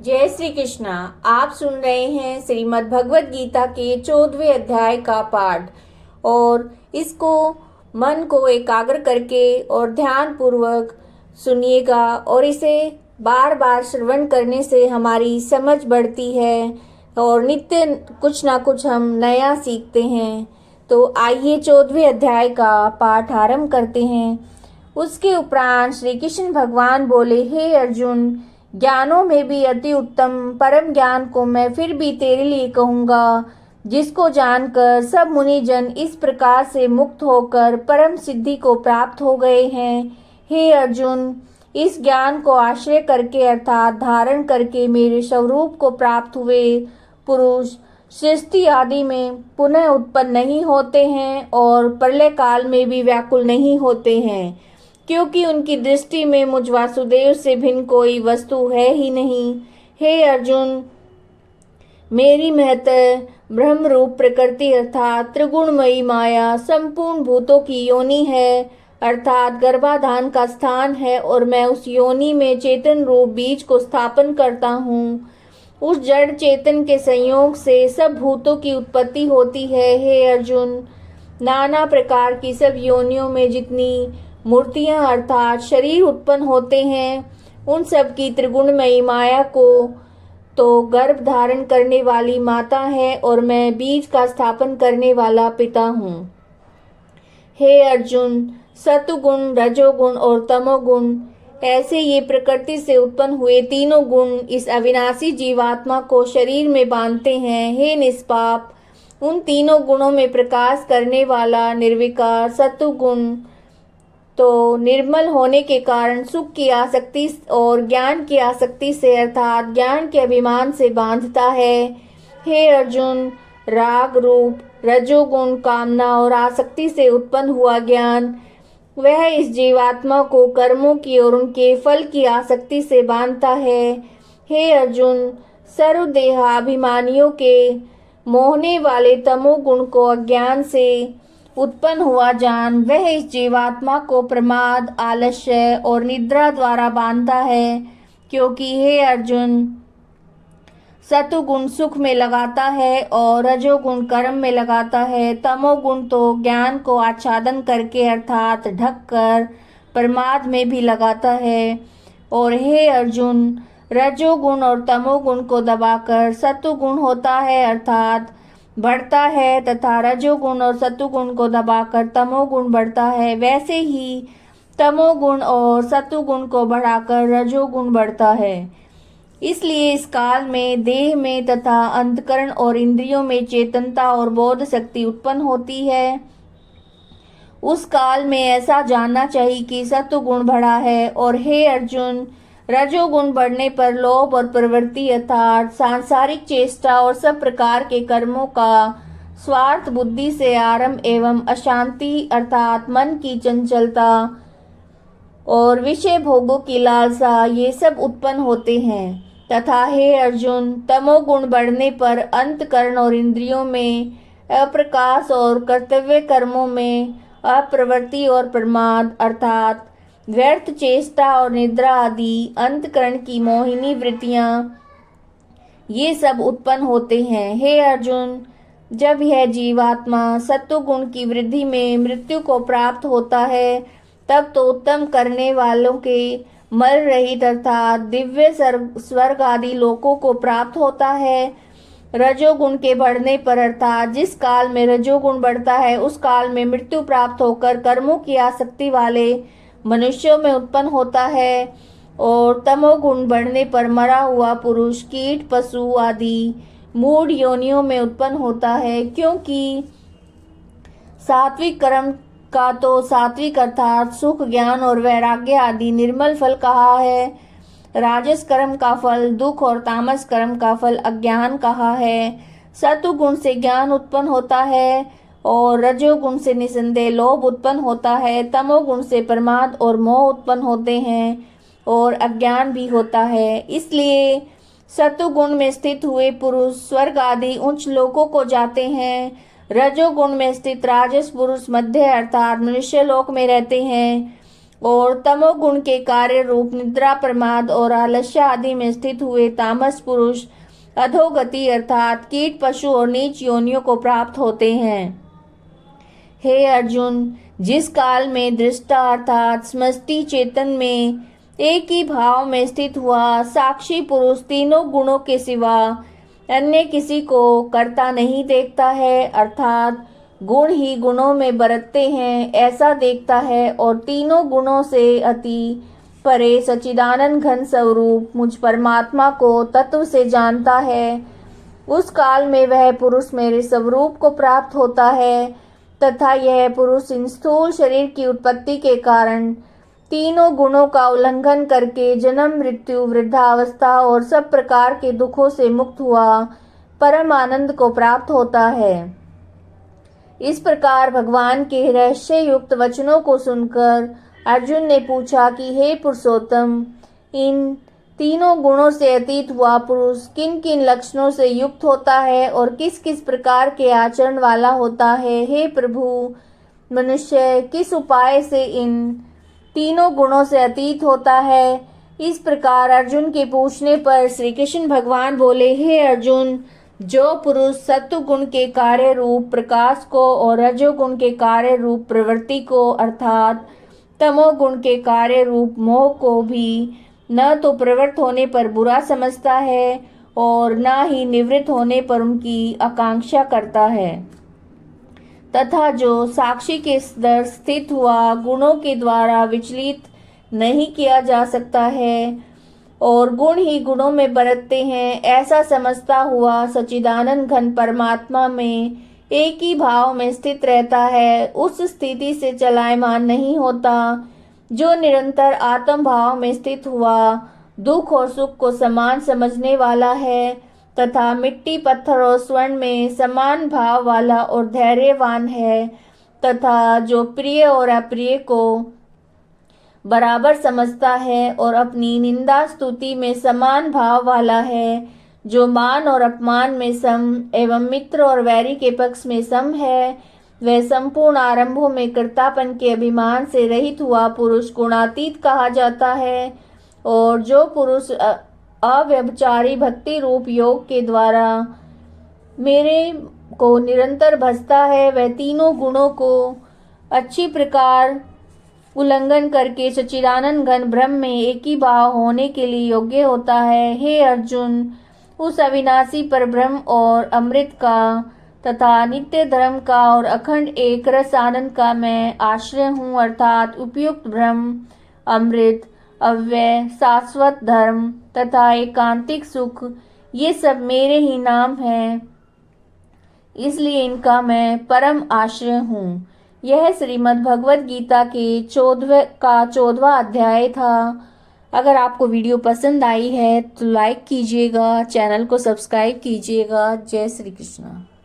जय श्री कृष्णा। आप सुन रहे हैं श्रीमद् भगवत गीता के 14वें अध्याय का पाठ और इसको मन को एकाग्र करके और ध्यान पूर्वक सुनिएगा और इसे बार बार श्रवण करने से हमारी समझ बढ़ती है और नित्य कुछ ना कुछ हम नया सीखते हैं। तो आइए 14वें अध्याय का पाठ आरंभ करते हैं। उसके उपरांत श्री कृष्ण भगवान बोले, हे अर्जुन, ज्ञानों में भी अति उत्तम परम ज्ञान को मैं फिर भी तेरे लिए कहूँगा, जिसको जानकर सब मुनिजन इस प्रकार से मुक्त होकर परम सिद्धि को प्राप्त हो गए हैं। हे अर्जुन, इस ज्ञान को आश्रय करके अर्थात धारण करके मेरे स्वरूप को प्राप्त हुए पुरुष सृष्टि आदि में पुनः उत्पन्न नहीं होते हैं और प्रलय काल में भी व्याकुल नहीं होते हैं, क्योंकि उनकी दृष्टि में मुझ वासुदेव से भिन्न कोई वस्तु है ही नहीं। हे अर्जुन, मेरी महत्व ब्रह्म रूप प्रकृति अर्थात त्रिगुणमयी माया संपूर्ण भूतों की योनि है, अर्थात गर्भाधान का स्थान है और मैं उस योनि में चेतन रूप बीज को स्थापन करता हूँ। उस जड़ चेतन के संयोग से सब भूतों की उत्पत्ति होती है। हे अर्जुन, नाना प्रकार की सब योनियों में जितनी मूर्तियां अर्थात शरीर उत्पन्न होते हैं, उन सब की त्रिगुणमयी माया को तो गर्भ धारण करने वाली माता है और मैं बीज का स्थापन करने वाला पिता हूँ। हे अर्जुन, सतुगुण, रजोगुण और तमोगुण ऐसे ये प्रकृति से उत्पन्न हुए तीनों गुण इस अविनाशी जीवात्मा को शरीर में बांधते हैं। हे निष्पाप, उन तीनों गुणों में प्रकाश करने वाला निर्विकार सतुगुण तो निर्मल होने के कारण सुख की आसक्ति और ज्ञान की आसक्ति से अर्थात ज्ञान के अभिमान से बांधता है। हे अर्जुन, राग रूप रजोगुण कामना और आसक्ति से उत्पन्न हुआ ज्ञान वह इस जीवात्मा को कर्मों की और उनके फल की आसक्ति से बांधता है। हे अर्जुन, सर्वदेहाभिमानियों के मोहने वाले तमोगुण को अज्ञान से उत्पन्न हुआ जान वह इस जीवात्मा को प्रमाद, आलस्य और निद्रा द्वारा बांधता है, क्योंकि हे अर्जुन, सतुगुण सुख में लगाता है और रजोगुण कर्म में लगाता है, तमोगुण तो ज्ञान को आच्छादन करके अर्थात ढककर प्रमाद में भी लगाता है। और हे अर्जुन, रजोगुण और तमोगुण को दबाकर सतुगुण होता है अर्थात बढ़ता है तथा रजोगुण और सतुगुण को दबाकर तमोगुण बढ़ता है। वैसे ही तमोगुण और सतुगुण को बढ़ाकर रजोगुण बढ़ता है। इसलिए इस काल में देह में तथा अंतकरण और इंद्रियों में चेतनता और बोध शक्ति उत्पन्न होती है। उस काल में ऐसा जानना चाहिए कि सतुगुण बढ़ा है। और हे अर्जुन, रजोगुण बढ़ने पर लोभ और प्रवृत्ति अर्थात सांसारिक चेष्टा और सब प्रकार के कर्मों का स्वार्थ बुद्धि से आरंभ एवं अशांति अर्थात मन की चंचलता और विषय भोगों की लालसा ये सब उत्पन्न होते हैं। तथा हे अर्जुन, तमोगुण बढ़ने पर अंतकरण और इंद्रियों में अप्रकाश और कर्तव्य कर्मों में अप्रवृत्ति और प्रमाद अर्थात व्यर्थ चेष्टा और निद्रा आदि अंतकरण की मोहिनी वृत्तियां ये सब उत्पन्न होते हैं। हे अर्जुन, जब यह जीवात्मा सत्वगुण की वृद्धि में मृत्यु को प्राप्त होता है, तब तो उत्तम करने वालों के मर रहित अर्थात दिव्य स्वर्ग आदि लोकों को प्राप्त होता है। रजोगुण के बढ़ने पर अर्थात जिस काल में रजोगुण बढ़ता है उस काल में मृत्यु प्राप्त होकर कर्मों की आसक्ति वाले मनुष्यों में उत्पन्न होता है। और तमोगुण बढ़ने पर मरा हुआ पुरुष कीट पशु आदि मूढ़ योनियों में उत्पन्न होता है, क्योंकि सात्विक कर्म का तो सात्विक अर्थात सुख ज्ञान और वैराग्य आदि निर्मल फल कहा है, राजस कर्म का फल दुख और तामस कर्म का फल अज्ञान कहा है। सतुगुण से ज्ञान उत्पन्न होता है और रजोगुण से निसंदेह लोभ उत्पन्न होता है, तमोगुण से प्रमाद और मोह उत्पन्न होते हैं और अज्ञान भी होता है। इसलिए सतुगुण में स्थित हुए पुरुष स्वर्ग आदि उच्च लोकों को जाते हैं, रजोगुण में स्थित राजस पुरुष मध्य अर्थात मनुष्य लोक में रहते हैं और तमोगुण के कार्य रूप निद्रा, प्रमाद और आलस्य आदि में स्थित हुए तामस पुरुष अधोगति अर्थात कीट, पशु और नीच योनियों को प्राप्त होते हैं। हे अर्जुन, जिस काल में दृष्टा अर्थात समष्टि चेतन में एक ही भाव में स्थित हुआ साक्षी पुरुष तीनों गुणों के सिवा अन्य किसी को करता नहीं देखता है, अर्थात गुण ही गुणों में बरतते हैं ऐसा देखता है और तीनों गुणों से अति परे सच्चिदानंद घन स्वरूप मुझ परमात्मा को तत्व से जानता है, उस काल में वह पुरुष मेरे स्वरूप को प्राप्त होता है तथा यह पुरुष इन स्थूल शरीर की उत्पत्ति के कारण तीनों गुणों का उल्लंघन करके जन्म, मृत्यु, वृद्धावस्था और सब प्रकार के दुखों से मुक्त हुआ परम आनंद को प्राप्त होता है। इस प्रकार भगवान के रहस्य युक्त वचनों को सुनकर अर्जुन ने पूछा कि हे पुरुषोत्तम, इन तीनों गुणों से अतीत हुआ पुरुष किन किन लक्षणों से युक्त होता है और किस किस प्रकार के आचरण वाला होता है। हे प्रभु, मनुष्य किस उपाय से इन तीनों गुणों से अतीत होता है। इस प्रकार अर्जुन के पूछने पर श्री कृष्ण भगवान बोले, हे अर्जुन, जो पुरुष सत्व गुण के कार्य रूप प्रकाश को और रजोगुण के कार्य रूप प्रवृत्ति को अर्थात तमोगुण के कार्य रूप मोह को भी न तो प्रवृत्त होने पर बुरा समझता है और न ही निवृत्त होने पर उनकी आकांक्षा करता है, तथा जो साक्षी के दर स्थित हुआ गुणों के द्वारा विचलित नहीं किया जा सकता है और गुण ही गुणों में बरतते हैं ऐसा समझता हुआ सच्चिदानंद घन परमात्मा में एक ही भाव में स्थित रहता है, उस स्थिति से चलायमान नहीं होता। जो निरंतर आत्म भाव में स्थित हुआ दुख और सुख को समान समझने वाला है तथा मिट्टी, पत्थर और स्वर्ण में समान भाव वाला और धैर्यवान है तथा जो प्रिय और अप्रिय को बराबर समझता है और अपनी निंदा स्तुति में समान भाव वाला है, जो मान और अपमान में सम एवं मित्र और वैरी के पक्ष में सम है, वह संपूर्ण आरंभों में कर्तापन के अभिमान से रहित हुआ पुरुष गुणातीत कहा जाता है। और जो पुरुष अव्यभिचारी भक्ति रूप योग के द्वारा मेरे को निरंतर भजता है, वह तीनों गुणों को अच्छी प्रकार उल्लंघन करके सच्चिदानंद घन ब्रह्म में एक ही भाव होने के लिए योग्य होता है। हे अर्जुन, उस अविनाशी पर ब्रह्म और अमृत का तथा नित्य धर्म का और अखंड एक रस आनंद का मैं आश्रय हूँ, अर्थात उपयुक्त ब्रह्म, अमृत, अव्यय, शाश्वत धर्म तथा एकांतिक सुख, ये सब मेरे ही नाम हैं, इसलिए इनका मैं परम आश्रय हूँ। यह श्रीमद् भगवद गीता के 14वां अध्याय था। अगर आपको वीडियो पसंद आई है तो लाइक कीजिएगा, चैनल को सब्सक्राइब कीजिएगा। जय श्री कृष्ण।